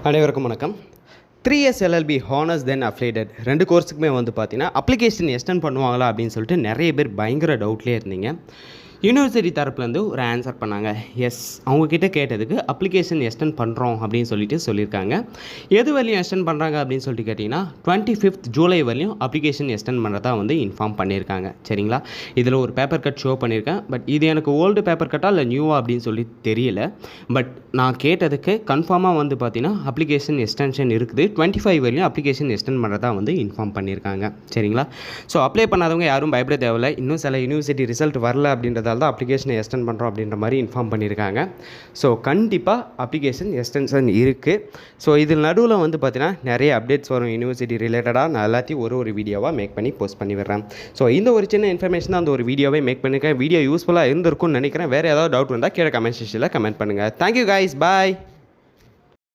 அனைவருக்கும் வணக்கம். 3 years LLB honours தென் affiliated 2 கோர்ஸுக்குமே வந்து பார்த்தீங்கன்னா அப்ளிகேஷன் எக்ஸ்டெண்ட் பண்ணுவாங்களா அப்படின்னு சொல்லிட்டு நிறைய பேர் பயங்கர டவுட்லேயே இருந்தீங்க. யூனிவர்சிட்டி தரப்புலேருந்து ஒரு ஆன்சர் பண்ணாங்க. எஸ், அவங்கக்கிட்ட கேட்டதுக்கு அப்ளிகேஷன் எக்ஸ்டெண்ட் பண்ணுறோம் அப்படின்னு சொல்லியிருக்காங்க. எது வரையும் எக்ஸ்டெண்ட் பண்ணுறாங்க அப்படின்னு சொல்லிட்டு கேட்டிங்கன்னா 25th ஜூலை வரையும் அப்ளிகேஷன் எக்ஸ்டெண்ட் பண்ணுறதா வந்து இன்ஃபார்ம் பண்ணியிருக்காங்க. சரிங்களா? இதில் ஒரு பேப்பர் கட் ஷோ பண்ணியிருக்கேன். பட் இது எனக்கு ஓல்டு பேப்பர் கட்டா இல்லை நியூவா அப்படின்னு சொல்லி தெரியல. பட் நான் கேட்டதுக்கு கன்ஃபார்மாக வந்து பார்த்தீங்கன்னா அப்ளிகேஷன் எக்ஸ்டென்ஷன் இருக்குது. 25 வரையும் அப்ளிகேஷன் எக்ஸ்டெண்ட் பண்ணுறதா வந்து இன்ஃபார்ம் பண்ணியிருக்காங்க. சரிங்களா? ஸோ அப்ளை பண்ணாதவங்க யாரும் பயப்பட தேவையில்லை. இன்னும் சில யூனிவர்சிட்டி ரிசல்ட் வரல அப்படின்றத தான் அப்ளிகேஷனை எக்ஸ்டெண்ட் பண்ணுறோம் அப்படின்ற மாதிரி இன்ஃபார்ம் பண்ணியிருக்காங்க. ஸோ கண்டிப்பாக அப்ளிகேஷன் எக்ஸ்டென்ஷன் இருக்குது. ஸோ இதில் நடுவில் வந்து பார்த்தீங்கன்னா நிறைய அப்டேட்ஸ் வரும் யூனிவர்சிட்டி ரிலேட்டடாக. நான் எல்லாத்தையும் ஒரு வீடியோவாக மேக் பண்ணி போஸ்ட் பண்ணி விடுறேன். ஸோ இந்த ஒரு சின்ன இன்ஃபர்மேஷன் தான் அந்த ஒரு வீடியோவை மேக் பண்ணியிருக்கேன். வீடியோ யூஸ்ஃபுல்லாக இருந்திருக்கும்னு நினைக்கிறேன். வேறு ஏதாவது டவுட் இருந்தால் கீழே கமெண்ட் செக்ஷனில் கமெண்ட் பண்ணுங்கள். தேங்க்யூ கைஸ், பாய்.